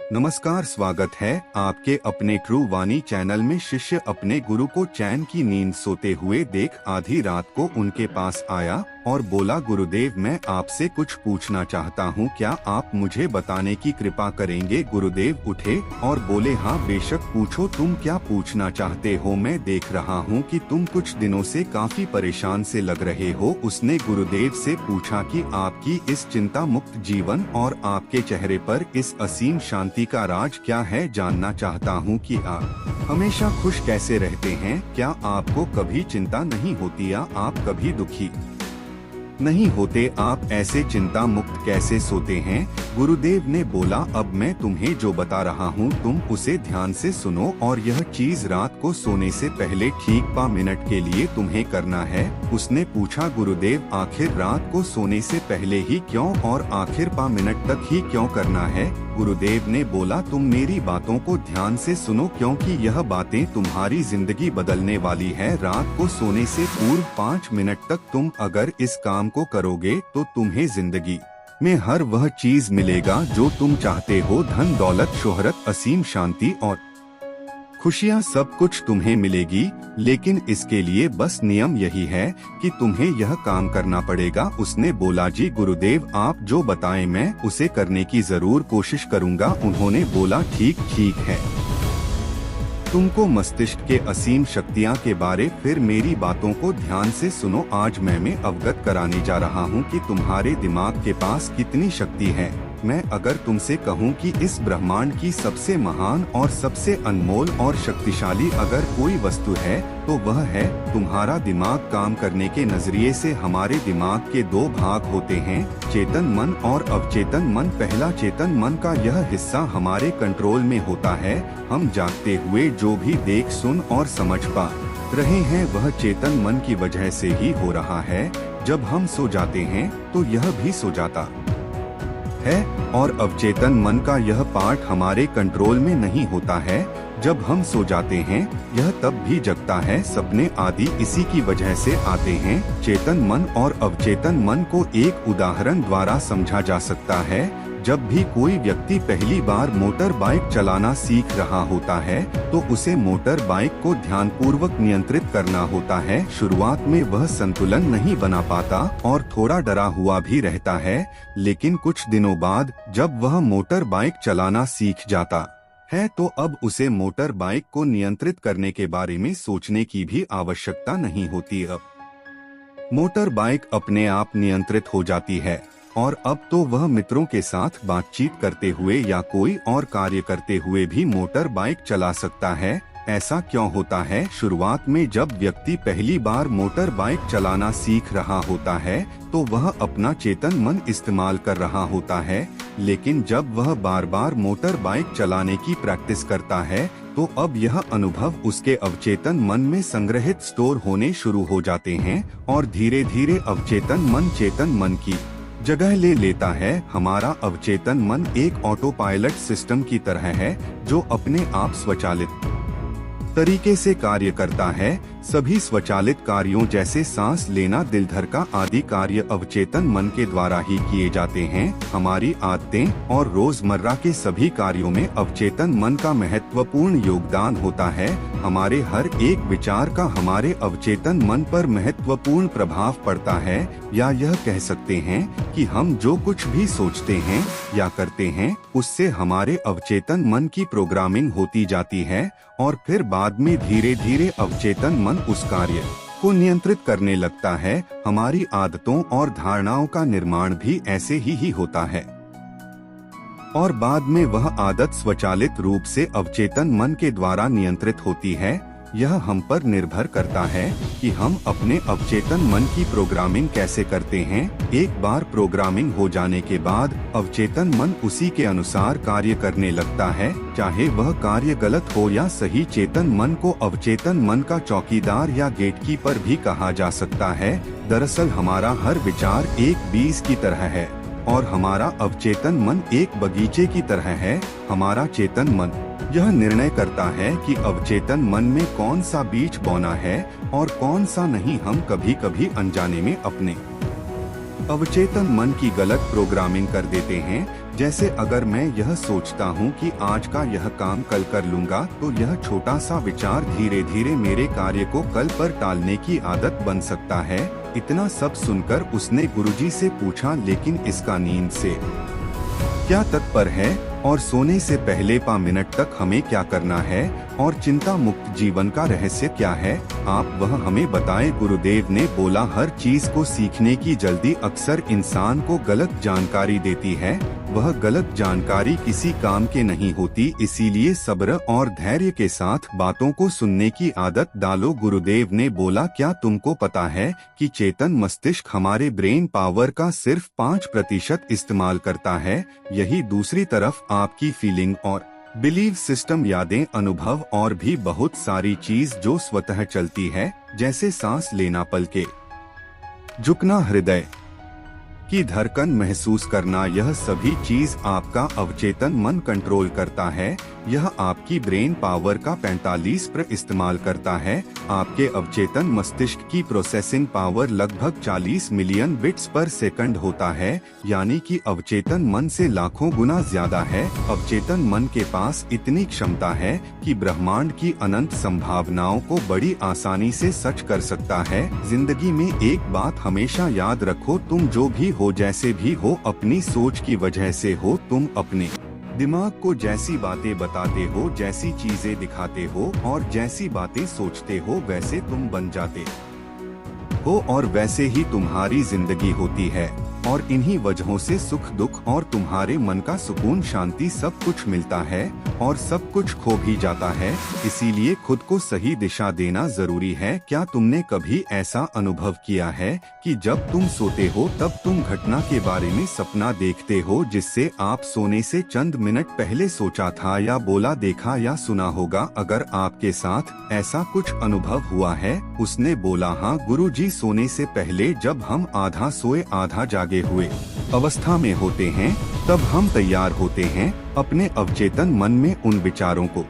नमस्कार, स्वागत है आपके अपने ट्रू वाणी चैनल में। शिष्य अपने गुरु को चैन की नींद सोते हुए देख आधी रात को उनके पास आया और बोला, गुरुदेव, मैं आपसे कुछ पूछना चाहता हूँ, क्या आप मुझे बताने की कृपा करेंगे? गुरुदेव उठे और बोले, हाँ बेशक पूछो, तुम क्या पूछना चाहते हो? मैं देख रहा हूँ कि तुम कुछ दिनों से काफी परेशान से लग रहे हो। उसने गुरुदेव से पूछा कि आपकी इस चिंता मुक्त जीवन और आपके चेहरे पर इस असीम शांति का राज क्या है? जानना चाहता हूँ कि आप हमेशा खुश कैसे रहते हैं। क्या आपको कभी चिंता नहीं होती या आप कभी दुखी नहीं होते? आप ऐसे चिंता मुक्त कैसे सोते हैं? गुरुदेव ने बोला, अब मैं तुम्हें जो बता रहा हूँ तुम उसे ध्यान से सुनो, और यह चीज रात को सोने से पहले ठीक 5 मिनट के लिए तुम्हें करना है। उसने पूछा, गुरुदेव, आखिर रात को सोने से पहले ही क्यों, और आखिर 5 मिनट तक ही क्यों करना है? गुरुदेव ने बोला, तुम मेरी बातों को ध्यान से सुनो, क्योंकि यह बातें तुम्हारी जिंदगी बदलने वाली है। रात को सोने से पूर्व 5 मिनट तक तुम अगर इस काम को करोगे तो तुम्हें जिंदगी में हर वह चीज मिलेगा जो तुम चाहते हो। धन, दौलत, शोहरत, असीम शांति और खुशियाँ, सब कुछ तुम्हें मिलेगी। लेकिन इसके लिए बस नियम यही है कि तुम्हें यह काम करना पड़ेगा। उसने बोला, जी गुरुदेव, आप जो बताएं मैं उसे करने की जरूर कोशिश करूँगा। उन्होंने बोला, ठीक है, तुमको मस्तिष्क के असीम शक्तियाँ के बारे, फिर मेरी बातों को ध्यान से सुनो। आज मैं अवगत कराने जा रहा हूँ कि तुम्हारे दिमाग के पास कितनी शक्ति है। मैं अगर तुमसे कहूँ कि इस ब्रह्मांड की सबसे महान और सबसे अनमोल और शक्तिशाली अगर कोई वस्तु है तो वह है तुम्हारा दिमाग। काम करने के नजरिए से हमारे दिमाग के 2 भाग होते हैं, चेतन मन और अवचेतन मन। पहला चेतन मन का यह हिस्सा हमारे कंट्रोल में होता है। हम जागते हुए जो भी देख, सुन और समझ पा रहे हैं वह चेतन मन की वजह से ही हो रहा है। जब हम सो जाते हैं तो यह भी सो जाता है, और अवचेतन मन का यह पार्ट हमारे कंट्रोल में नहीं होता है। जब हम सो जाते हैं यह तब भी जगता है। सपने आदि इसी की वजह से आते हैं। चेतन मन और अवचेतन मन को एक उदाहरण द्वारा समझा जा सकता है। जब भी कोई व्यक्ति पहली बार मोटर बाइक चलाना सीख रहा होता है तो उसे मोटर बाइक को ध्यानपूर्वक नियंत्रित करना होता है। शुरुआत में वह संतुलन नहीं बना पाता और थोड़ा डरा हुआ भी रहता है, लेकिन कुछ दिनों बाद जब वह मोटर बाइक चलाना सीख जाता है तो अब उसे मोटर बाइक को नियंत्रित करने के बारे में सोचने की भी आवश्यकता नहीं होती। अब मोटर बाइक अपने आप नियंत्रित हो जाती है और अब तो वह मित्रों के साथ बातचीत करते हुए या कोई और कार्य करते हुए भी मोटर बाइक चला सकता है। ऐसा क्यों होता है? शुरुआत में जब व्यक्ति पहली बार मोटर बाइक चलाना सीख रहा होता है तो वह अपना चेतन मन इस्तेमाल कर रहा होता है, लेकिन जब वह बार बार मोटर बाइक चलाने की प्रैक्टिस करता है तो अब यह अनुभव उसके अवचेतन मन में संग्रहित स्टोर होने शुरू हो जाते हैं और धीरे धीरे अवचेतन मन चेतन मन की जगह ले लेता है। हमारा अवचेतन मन एक ऑटो पायलट सिस्टम की तरह है जो अपने आप स्वचालित तरीके से कार्य करता है। सभी स्वचालित कार्यों जैसे सांस लेना, दिल धड़का आदि कार्य अवचेतन मन के द्वारा ही किए जाते हैं। हमारी आदतें और रोजमर्रा के सभी कार्यों में अवचेतन मन का महत्वपूर्ण योगदान होता है। हमारे हर एक विचार का हमारे अवचेतन मन पर महत्वपूर्ण प्रभाव पड़ता है, या यह कह सकते हैं कि हम जो कुछ भी सोचते हैं या करते हैं उससे हमारे अवचेतन मन की प्रोग्रामिंग होती जाती है और फिर बाद में धीरे धीरे अवचेतन मन उस कार्य को नियंत्रित करने लगता है। हमारी आदतों और धारणाओं का निर्माण भी ऐसे ही होता है और बाद में वह आदत स्वचालित रूप से अवचेतन मन के द्वारा नियंत्रित होती है। यह हम पर निर्भर करता है कि हम अपने अवचेतन मन की प्रोग्रामिंग कैसे करते हैं। एक बार प्रोग्रामिंग हो जाने के बाद अवचेतन मन उसी के अनुसार कार्य करने लगता है, चाहे वह कार्य गलत हो या सही। चेतन मन को अवचेतन मन का चौकीदार या गेटकीपर भी कहा जा सकता है। दरअसल हमारा हर विचार एक बीज की तरह है और हमारा अवचेतन मन एक बगीचे की तरह है। हमारा चेतन मन यह निर्णय करता है कि अवचेतन मन में कौन सा बीज बोना है और कौन सा नहीं। हम कभी कभी अनजाने में अपने अवचेतन मन की गलत प्रोग्रामिंग कर देते हैं, जैसे अगर मैं यह सोचता हूँ कि आज का यह काम कल कर लूँगा, तो यह छोटा सा विचार धीरे धीरे मेरे कार्य को कल पर टालने की आदत बन सकता है। इतना सब सुनकर उसने गुरुजी से पूछा, लेकिन इसका नींद से क्या तात्पर्य है, और सोने से पहले 5 मिनट तक हमें क्या करना है, और चिंता मुक्त जीवन का रहस्य क्या है, आप वह हमें बताएं। गुरुदेव ने बोला, हर चीज को सीखने की जल्दी अक्सर इंसान को गलत जानकारी देती है। वह गलत जानकारी किसी काम के नहीं होती, इसीलिए सब्र और धैर्य के साथ बातों को सुनने की आदत डालो। गुरुदेव ने बोला, क्या तुमको पता है कि चेतन मस्तिष्क हमारे ब्रेन पावर का सिर्फ 5% इस्तेमाल करता है। यही दूसरी तरफ आपकी फीलिंग और बिलीव सिस्टम, यादें, अनुभव और भी बहुत सारी चीज जो स्वतः चलती है, जैसे सांस लेना, पलके झुकना, हृदय की धड़कन महसूस करना, यह सभी चीज आपका अवचेतन मन कंट्रोल करता है। यह आपकी ब्रेन पावर का 45% इस्तेमाल करता है। आपके अवचेतन मस्तिष्क की प्रोसेसिंग पावर लगभग 40 मिलियन बिट्स पर सेकंड होता है, यानी कि अवचेतन मन से लाखों गुना ज्यादा है। अवचेतन मन के पास इतनी क्षमता है कि ब्रह्मांड की अनंत संभावनाओं को बड़ी आसानी से सच कर सकता है। जिंदगी में एक बात हमेशा याद रखो, तुम जो भी हो, जैसे भी हो, अपनी सोच की वजह से हो। तुम अपने दिमाग को जैसी बातें बताते हो, जैसी चीजें दिखाते हो और जैसी बातें सोचते हो, वैसे तुम बन जाते हो और वैसे ही तुम्हारी जिंदगी होती है। और इन्हीं वजहों से सुख दुख और तुम्हारे मन का सुकून, शांति, सब कुछ मिलता है और सब कुछ खो भी जाता है। इसीलिए खुद को सही दिशा देना जरूरी है। क्या तुमने कभी ऐसा अनुभव किया है कि जब तुम सोते हो तब तुम घटना के बारे में सपना देखते हो, जिससे आप सोने से चंद मिनट पहले सोचा था या बोला, देखा या सुना होगा? अगर आपके साथ ऐसा कुछ अनुभव हुआ है, उसने बोला, हाँ गुरुजी, सोने से पहले जब हम आधा सोए आधा जागे हुए अवस्था में होते हैं, तब हम तैयार होते हैं अपने अवचेतन मन में उन विचारों को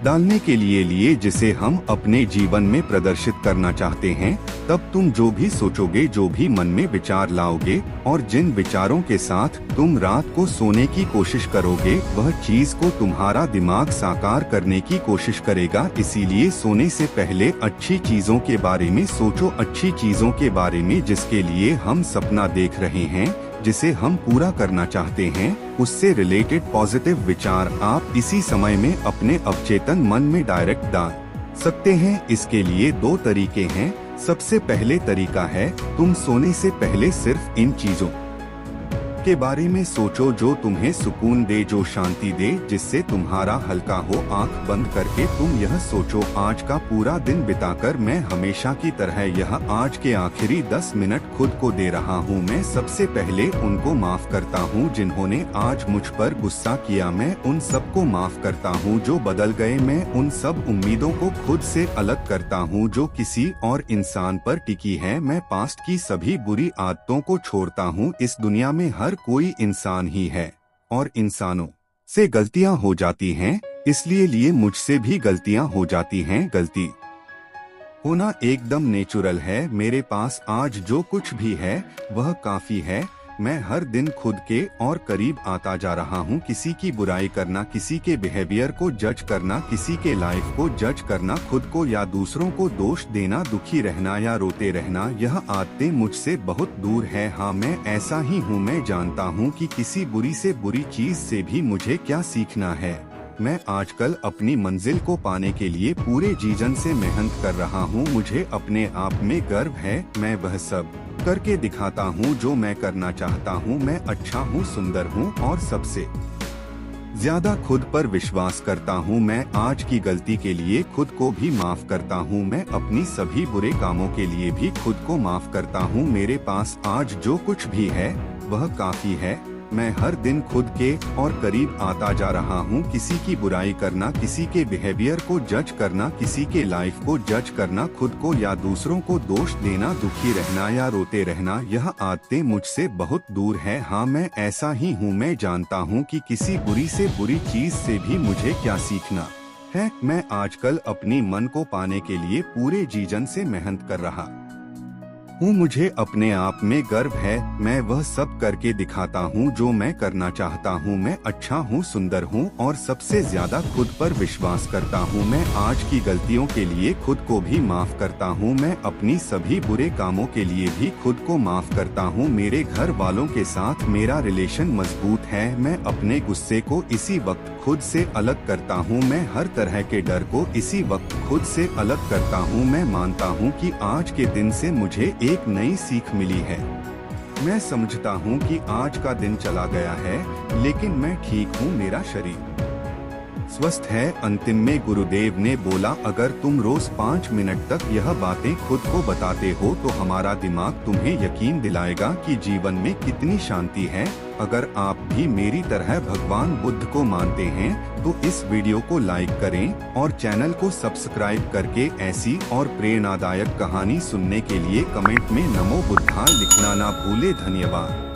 डालने के लिए जिसे हम अपने जीवन में प्रदर्शित करना चाहते हैं। तब तुम जो भी सोचोगे, जो भी मन में विचार लाओगे और जिन विचारों के साथ तुम रात को सोने की कोशिश करोगे, वह चीज को तुम्हारा दिमाग साकार करने की कोशिश करेगा। इसीलिए सोने से पहले अच्छी चीजों के बारे में सोचो, अच्छी चीजों के बारे में जिसके लिए हम सपना देख रहे हैं, जिसे हम पूरा करना चाहते हैं, उससे रिलेटेड पॉजिटिव विचार आप इसी समय में अपने अवचेतन मन में डायरेक्ट डाल सकते हैं। इसके लिए 2 तरीके हैं। सबसे पहले तरीका है, तुम सोने से पहले सिर्फ इन चीजों के बारे में सोचो जो तुम्हें सुकून दे, जो शांति दे, जिससे तुम्हारा हल्का हो। आंख बंद करके तुम यह सोचो, आज का पूरा दिन बिताकर मैं हमेशा की तरह यह आज के आखिरी 10 मिनट खुद को दे रहा हूँ। मैं सबसे पहले उनको माफ करता हूँ जिन्होंने आज मुझ पर गुस्सा किया। मैं उन सबको माफ करता हूँ जो बदल गए। मैं उन सब उम्मीदों को खुद से अलग करता हूँ जो किसी और इंसान पर टिकी है। मैं पास्ट की सभी बुरी आदतों को छोड़ता हूँ। इस दुनिया में हर कोई इंसान ही है और इंसानों से गलतियां हो जाती हैं, इसलिए मुझसे भी गलतियां हो जाती हैं। गलती होना एकदम नेचुरल है। मेरे पास आज जो कुछ भी है वह काफी है। मैं हर दिन खुद के और करीब आता जा रहा हूँ। किसी की बुराई करना, किसी के बिहेवियर को जज करना, किसी के लाइफ को जज करना, खुद को या दूसरों को दोष देना, दुखी रहना या रोते रहना, यह आदतें मुझसे बहुत दूर है। हाँ, मैं ऐसा ही हूँ। मैं जानता हूँ कि किसी बुरी से बुरी चीज से भी मुझे क्या सीखना है। मैं आजकल अपनी मंजिल को पाने के लिए पूरे जीवन से मेहनत कर रहा हूँ। मुझे अपने आप में गर्व है। मैं वह सब करके दिखाता हूँ जो मैं करना चाहता हूँ। मैं अच्छा हूँ, सुंदर हूँ और सबसे ज्यादा खुद पर विश्वास करता हूँ। मैं आज की गलती के लिए खुद को भी माफ करता हूँ। मैं अपनी सभी बुरे कामों के लिए भी खुद को माफ करता हूँ। मेरे पास आज जो कुछ भी है वह काफी है। मैं हर दिन खुद के और करीब आता जा रहा हूँ। किसी की बुराई करना, किसी के बिहेवियर को जज करना, किसी के लाइफ को जज करना, खुद को या दूसरों को दोष देना, दुखी रहना या रोते रहना, यह आदतें मुझसे बहुत दूर है। हाँ, मैं ऐसा ही हूँ। मैं जानता हूँ कि किसी बुरी से बुरी चीज से भी मुझे क्या सीखना है। मैं आजकल अपनी मन को पाने के लिए पूरे जीवन से मेहनत कर रहा हूँ। मुझे अपने आप में गर्व है, मैं वह सब करके दिखाता हूँ जो मैं करना चाहता हूँ। मैं अच्छा हूँ, सुंदर हूँ और सबसे ज्यादा खुद पर विश्वास करता हूँ। मैं आज की गलतियों के लिए खुद को भी माफ करता हूँ। मैं अपनी सभी बुरे कामों के लिए भी खुद को माफ करता हूँ। मेरे घर वालों के साथ मेरा रिलेशन मजबूत है। मैं अपने गुस्से को इसी वक्त खुद से अलग करता हूँ। मैं हर तरह के डर को इसी वक्त खुद से अलग करता हूँ। मैं मानता हूँ कि आज के दिन से मुझे एक नई सीख मिली है। मैं समझता हूँ कि आज का दिन चला गया है, लेकिन मैं ठीक हूँ, मेरा शरीर स्वस्थ है। अंतिम में गुरुदेव ने बोला, अगर तुम रोज 5 मिनट तक यह बातें खुद को बताते हो तो हमारा दिमाग तुम्हें यकीन दिलाएगा कि जीवन में कितनी शांति है। अगर आप भी मेरी तरह भगवान बुद्ध को मानते हैं तो इस वीडियो को लाइक करें और चैनल को सब्सक्राइब करके ऐसी और प्रेरणादायक कहानी सुनने के लिए कमेंट में नमो बुद्धाय लिखना ना भूले। धन्यवाद।